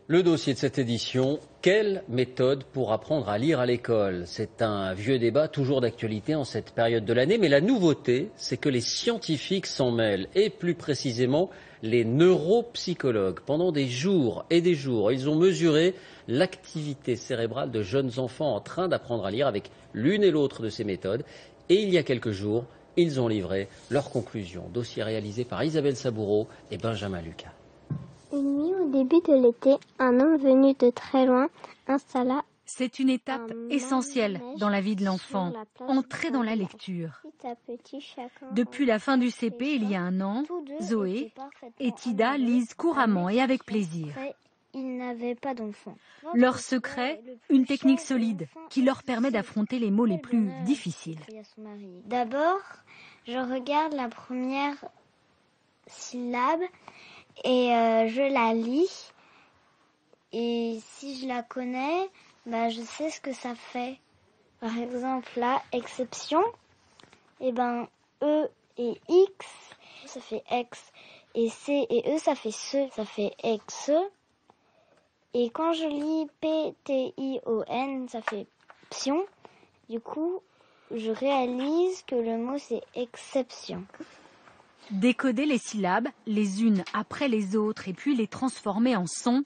Le dossier de cette édition, quelle méthode pour apprendre à lire à l'école? C'est un vieux débat, toujours d'actualité en cette période de l'année, mais la nouveauté, c'est que les scientifiques s'en mêlent, et plus précisément les neuropsychologues. Pendant des jours et des jours, ils ont mesuré l'activité cérébrale de jeunes enfants en train d'apprendre à lire avec l'une et l'autre de ces méthodes. Et il y a quelques jours, ils ont livré leurs conclusions. Dossier réalisé par Isabelle Saboureau et Benjamin Lucas. Une nuit au début de l'été, un homme venu de très loin installa... C'est une étape essentielle dans la vie de l'enfant, entrer dans la lecture. Depuis la fin du CP, il y a un an, Zoé et Tida lisent couramment et avec plaisir. Ils n'avaient pas d'enfant. Leur secret, une technique solide qui leur permet d'affronter les mots les plus difficiles. D'abord, je regarde la première syllabe et je la lis. Et si je la connais, je sais ce que ça fait. Par exemple, là, exception, E et X, ça fait X. Et C et E, ça fait ce, ça fait ex. Et quand je lis P-T-I-O-N, ça fait psion. Du coup, je réalise que le mot, c'est exception. Décoder les syllabes, les unes après les autres, et puis les transformer en sons,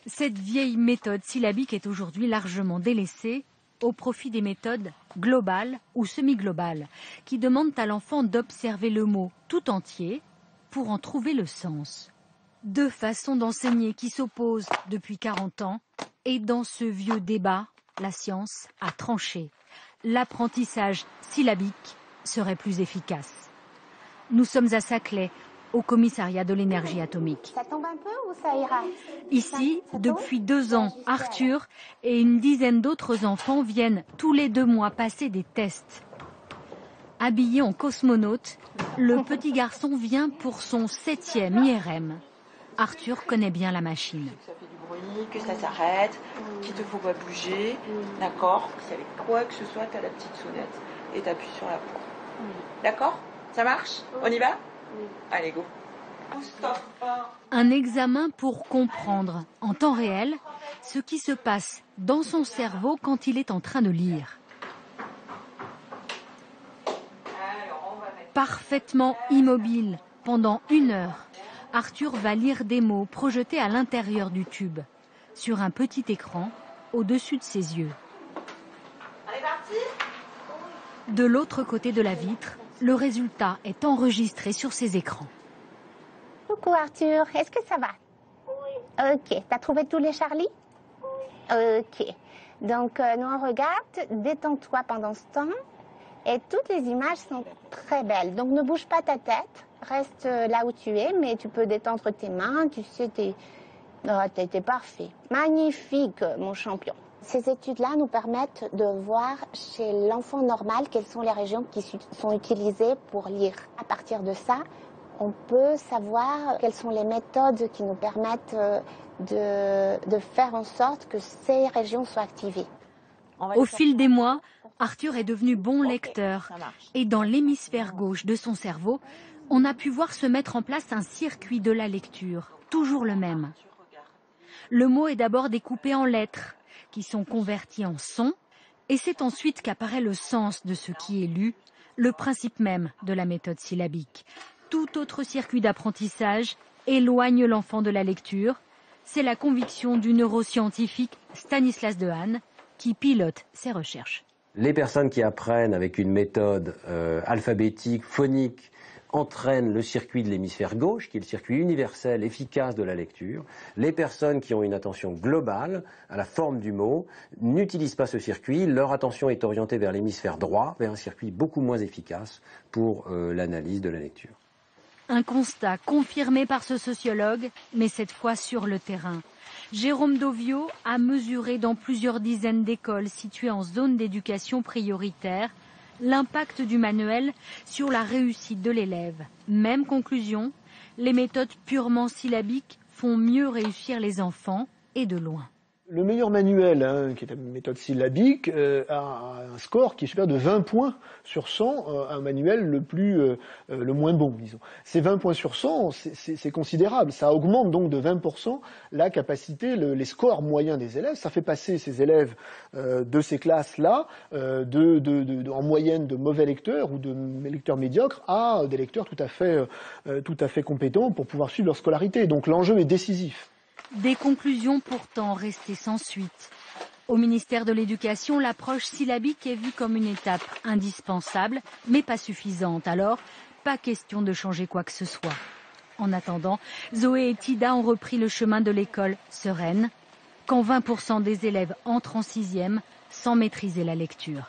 cette vieille méthode syllabique est aujourd'hui largement délaissée au profit des méthodes globales ou semi-globales, qui demandent à l'enfant d'observer le mot tout entier pour en trouver le sens. Deux façons d'enseigner qui s'opposent depuis 40 ans, et dans ce vieux débat, la science a tranché. L'apprentissage syllabique serait plus efficace. Nous sommes à Saclay, au commissariat de l'énergie atomique. Ça tombe un peu ou ça ira? Ici, depuis 2 ans, Arthur et une dizaine d'autres enfants viennent tous les 2 mois passer des tests. Habillé en cosmonaute, le petit garçon vient pour son 7e IRM. Arthur connaît bien la machine. Ça fait du bruit, que ça s'arrête, qu'il ne faut pas bouger, d'accord? Si avec quoi que ce soit, tu as la petite sonnette et tu appuies sur la pointe. D'accord? Ça marche? On y va? Allez, go. Un examen pour comprendre, en temps réel, ce qui se passe dans son cerveau quand il est en train de lire. Parfaitement immobile, pendant 1 heure, Arthur va lire des mots projetés à l'intérieur du tube, sur un petit écran, au-dessus de ses yeux. De l'autre côté de la vitre, le résultat est enregistré sur ces écrans. Coucou Arthur, est-ce que ça va? Oui. Ok, t'as trouvé tous les Charlie? Oui. Ok, donc nous on regarde, détends-toi pendant ce temps. Et toutes les images sont très belles, donc ne bouge pas ta tête, reste là où tu es, mais tu peux détendre tes mains, tu sais, t'es parfait. Magnifique, mon champion. Ces études-là nous permettent de voir chez l'enfant normal quelles sont les régions qui sont utilisées pour lire. À partir de ça, on peut savoir quelles sont les méthodes qui nous permettent de faire en sorte que ces régions soient activées. Au fil des mois, Arthur est devenu bon lecteur et dans l'hémisphère gauche de son cerveau, on a pu voir se mettre en place un circuit de la lecture, toujours le même. Le mot est d'abord découpé en lettres, qui sont converties en sons, et c'est ensuite qu'apparaît le sens de ce qui est lu, le principe même de la méthode syllabique. Tout autre circuit d'apprentissage éloigne l'enfant de la lecture. C'est la conviction du neuroscientifique Stanislas Dehaene qui pilote ses recherches. Les personnes qui apprennent avec une méthode alphabétique, phonique, entraînent le circuit de l'hémisphère gauche, qui est le circuit universel, efficace de la lecture. Les personnes qui ont une attention globale à la forme du mot n'utilisent pas ce circuit. Leur attention est orientée vers l'hémisphère droit, vers un circuit beaucoup moins efficace pour l'analyse de la lecture. Un constat confirmé par ce sociologue, mais cette fois sur le terrain. Jérôme Dovio a mesuré dans plusieurs dizaines d'écoles situées en zone d'éducation prioritaire l'impact du manuel sur la réussite de l'élève. Même conclusion, les méthodes purement syllabiques font mieux réussir les enfants et de loin. Le meilleur manuel, qui est la méthode syllabique, a un score qui est supérieur de 20 points sur 100, un manuel le moins bon, disons. Ces 20 points sur 100, c'est considérable. Ça augmente donc de 20% la capacité, les scores moyens des élèves. Ça fait passer ces élèves de ces classes-là, en moyenne de mauvais lecteurs ou de lecteurs médiocres, à des lecteurs tout à fait compétents pour pouvoir suivre leur scolarité. Donc l'enjeu est décisif. Des conclusions pourtant restées sans suite. Au ministère de l'Éducation, l'approche syllabique est vue comme une étape indispensable, mais pas suffisante. Alors, pas question de changer quoi que ce soit. En attendant, Zoé et Tida ont repris le chemin de l'école sereine, quand 20% des élèves entrent en 6e sans maîtriser la lecture.